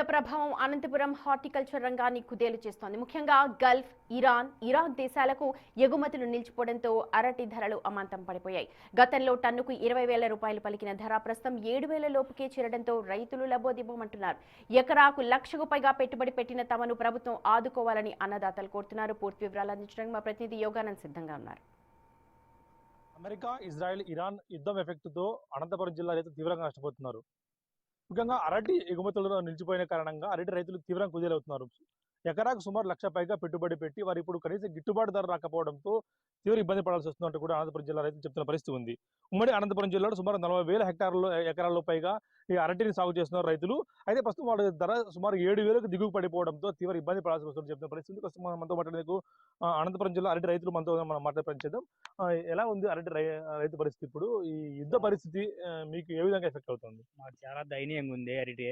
ప్రభావం అనంతపురం హార్టికల్చర్ రంగాన్ని కుదేలు చేస్తోంది. ముఖ్యంగా గల్ఫ్, ఇరాన్ దేశాలకు ఎగుమతులు నిలిచిపోవడంతో అరటి ధరలు అమాంతం పడిపోయాయి. గతంలో టన్నుకు 20,000 రూపాయలు పలికిన ధర ప్రస్తుతం 7,000 లోపుకే చేరడంతో రైతులు లబోదిబోమంటున్నారు. ఎకరాకు 1,00,000కు పైగా పెట్టుబడి పెట్టిన తమను ప్రభుత్వం ఆదుకోవాలని అన్నదాతలు కోరుతున్నారు. పూర్తి వివరాలు అందించడానికి మా ప్రతినిధి యోగానంద్ సిద్ధంగా ఉన్నారు. అమెరికా, ఇజ్రాయెల్, ఇరాన్ యుద్ధం ఎఫెక్ట్తో అనంతపురం జిల్లా రైతులు తీవ్రంగా నష్టపోతున్నారు. ముఖ్యంగా అరటి ఎగుమతులు నిలిచిపోయిన కారణంగా అరటి రైతులు తీవ్రంగా కుదేలవుతున్నారు. ఎకరాకు సుమారు 1,00,000 పైగా పెట్టుబడి పెట్టి వారు ఇప్పుడు కనీసం గిట్టుబాటు ధర రాకపోవడంతో తీవ్ర ఇబ్బంది పడాల్సి వస్తుందంటూ కూడా అనంతపురం జిల్లా రైతులు చెప్తున్న పరిస్థితి ఉంది. ఉమ్మడి అనంతపురం జిల్లాలో సుమారు 40,000 ఎకరాల్లో పైగా ఈ అరటిని సాగు చేస్తున్నారు రైతులు. అయితే ప్రస్తుతం వాళ్ళ ధర సుమారు 7,000కు దిగువ పడిపోవడంతో తీవ్ర ఇబ్బంది పడాల్సి వస్తుందని చెప్తున్న పరిస్థితి. ప్రస్తుతం మనతో మాట్లాడేందుకు అనంతపురం జిల్లా అరటి రైతులు మనతో మనం మాట్లాడే ఎలా ఉంది అరటి రైతు పరిస్థితి ఇప్పుడు? ఈ యుద్ధ పరిస్థితి మీకు ఏ విధంగా ఎఫెక్ట్ అవుతుంది? మాకు చాలా దయనీయంగా ఉంది అరటి.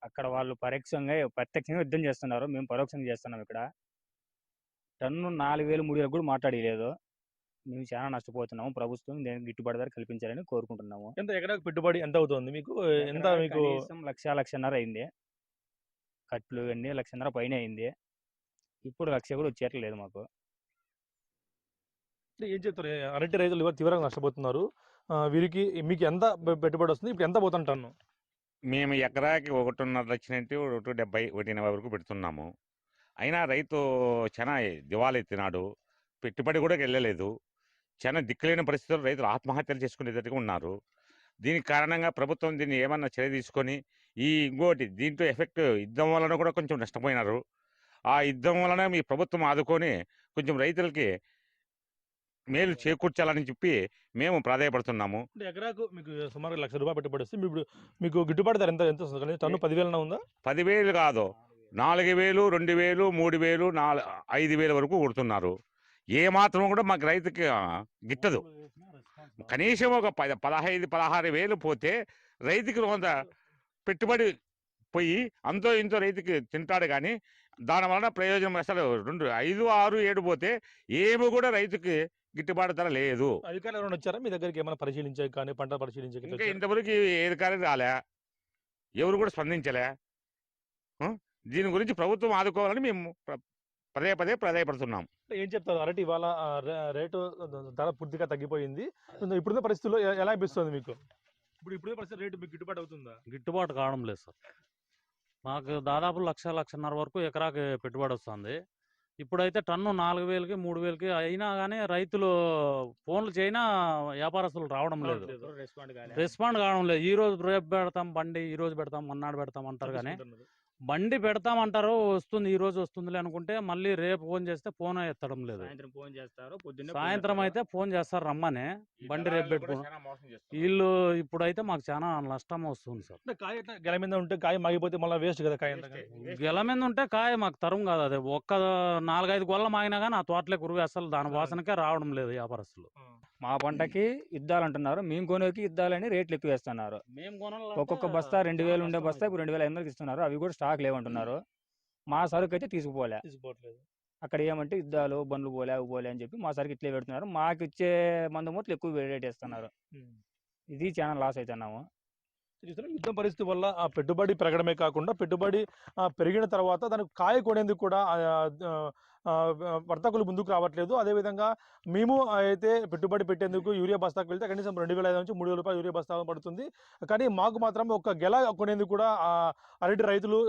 అక్కడ వాళ్ళు ప్రత్యక్షంగా యుద్ధం చేస్తున్నారు, మేము పరోక్షంగా చేస్తున్నాం. ఇక్కడ టన్ను 4,000, 3,000 కూడా మాట్లాడలేదు. మేము చాలా నష్టపోతున్నాము. ప్రభుత్వం దీనికి గిట్టుబాటు ధర కల్పించాలని కోరుకుంటున్నాము. ఎంత ఎకరాకు పెట్టుబడి ఎంత అవుతుంది మీకు? ఎంత మీకు? 1,00,000 అయింది. కట్లు ఇవన్నీ 1,00,000 పైన అయింది. ఇప్పుడు 1,00,000 కూడా వచ్చేట్లేదు మాకు. ఏం చెప్తారు? అరటి రైతులు ఇవాళ తీవ్రంగా నష్టపోతున్నారు. వీరికి మీకు ఎంత పెట్టుబడి వస్తుంది? ఇప్పుడు ఎంత పోతుంది టన్ను? మేము ఎకరాకి 1.5 లక్షల నుండి 1,70, 1,80 వరకు పెడుతున్నాము. అయినా రైతు చాలా దివాలా ఎత్తినాడు, పెట్టుబడి కూడా వెళ్ళలేదు. చాలా దిక్కులేని పరిస్థితుల్లో రైతులు ఆత్మహత్యలు చేసుకునేటట్టుగా ఉన్నారు. దీనికి కారణంగా ప్రభుత్వం దీన్ని ఏమన్నా చర్య తీసుకొని ఇంకోటి దీంట్లో ఎఫెక్ట్ యుద్ధం వలన కూడా కొంచెం నష్టపోయినారు. ఆ యుద్ధం వలన మీ ప్రభుత్వం ఆదుకొని కొంచెం రైతులకి మేలు చేకూర్చాలని చెప్పి మేము ప్రాధాయపడుతున్నాము. ఎకరాకు మీకు సుమారు 1,00,000 రూపాయలు పెట్టుబడి వస్తే ఇప్పుడు మీకు గిట్టుబాటు ధర ఎంత వస్తుంది? టన్ను 10,000 ఉందా? 10,000 కాదు, 4,000, 2,000, 3,000, 5,000 వరకు కొడుతున్నారు. ఏ మాత్రం కూడా మాకు రైతుకి గిట్టదు. కనీసం ఒక 15,000, 16,000 పోతే రైతుకి కొంత పెట్టుబడి పోయి అంతో ఇంతో రైతుకి తింటాడు. కానీ దానివలన ప్రయోజనం అసలు 2, 5, 6, 7 పోతే ఏమి కూడా రైతుకి గిట్టుబాటు ధర లేదు. అధికారులు ఎవరైనా వచ్చారా మీ దగ్గరికి? ఏమైనా పరిశీలించాక కానీ పంట పరిశీలించాక? ఇంకా ఇంతవరకు ఏ అధికారులు రాలే, ఎవరు కూడా స్పందించలే. దీని గురించి ప్రభుత్వం ఆదుకోవాలని మేము పదే ప్రాధాయపడుతున్నాం. ఏం చెప్తారు? అరటి ఇవాళ రేటు ధర పూర్తిగా తగ్గిపోయింది. ఇప్పుడున్న పరిస్థితుల్లో ఎలా అనిపిస్తుంది మీకు? ఇప్పుడు పరిస్థితి రేటు మీకు గిట్టుబాటు అవుతుందా? గిట్టుబాటు కావడం లేదు సార్. మాకు దాదాపు 1,00,000 వరకు ఎకరాకి పెట్టుబడి వస్తుంది. ఇప్పుడైతే టన్ను 4,000కి, 3,000కి అయినా కానీ రైతులు ఫోన్లు చేయనా వ్యాపారస్తులు రావడం లేదు, రెస్పాండ్ కావడం లేదు. ఈ రోజు రేపు పెడతాం బండి, ఈ రోజు పెడతాం, మన్నాడు పెడతాం అంటారు. కానీ బండి పెడతామంటారు, వస్తుంది ఈ రోజు వస్తుందిలే అనుకుంటే మళ్ళీ రేపు ఫోన్ చేస్తే ఫోన్ ఎత్తడం లేదు. సాయంత్రం అయితే ఫోన్ చేస్తారు రమ్మని, బండి రేపు పెట్టుకో. వీళ్ళు ఇప్పుడైతే మాకు చాలా నష్టం వస్తుంది సార్. గెల మీద ఉంటే కాయ మాగిపోతే మళ్ళీ వేస్ట్ కదా కాయ. గెల మీద ఉంటే కాయ మాకు తరం కాదు. అది ఒక్క 4-5 గొల్ల మాగినా కానీ ఆ తోటలే కురువి, అసలు దాని వాసనకే రావడం లేదు వ్యాపారస్తులు. మా పంటకి యుద్ధాలు అంటున్నారు, మేము కొనేకి యుద్ధాలని రేట్లు ఎక్కువ వేస్తున్నారు. ఒక్కొక్క బస్తా 2,000 ఉండే బస్తా ఇప్పుడు 2,500కి ఇస్తున్నారు. అవి కూడా స్టాక్ లేవంటున్నారు. మా సరుకు అయితే తీసుకోవట్లేదు. అక్కడ ఏమంటే యుద్ధాలు, బండ్లు పోలే, అవి పోలే అని చెప్పి మా సరుకు ఇట్లే పెడుతున్నారు. మాకు ఇచ్చే మందు మూటలు ఎక్కువ రేట్ వేస్తున్నారు. ఇది చాలా లాస్ అవుతున్నాము. యుద్ధం పరిస్థితి వల్ల ఆ పెట్టుబడి పెరగడమే కాకుండా పెట్టుబడి పెరిగిన తర్వాత దానికి కాయ కొనేందుకు కూడా వర్తకులు ముందుకు రావట్లేదు. అదేవిధంగా మేము అయితే పెట్టుబడి పెట్టేందుకు యూరియా బస్తాకు వెళ్తే కనీసం 2,500 నుంచి 3,000 రూపాయలు యూరియా బస్తా పడుతుంది. కానీ మాకు మాత్రం ఒక గెల కొనేందుకు కూడా అరటి రైతులు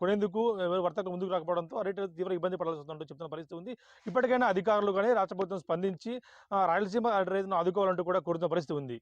కొనేందుకు వర్తకులు ముందుకు రాకపోవడంతో అరటి తీవ్ర ఇబ్బంది పడాల్సి వస్తుందంటూ చెప్తున్న పరిస్థితి ఉంది. ఇప్పటికైనా అధికారులు కానీ రాష్ట్ర ప్రభుత్వం స్పందించి రాయలసీమ అరటి రైతులను ఆదుకోవాలంటూ కూడా కోరుతున్న పరిస్థితి ఉంది.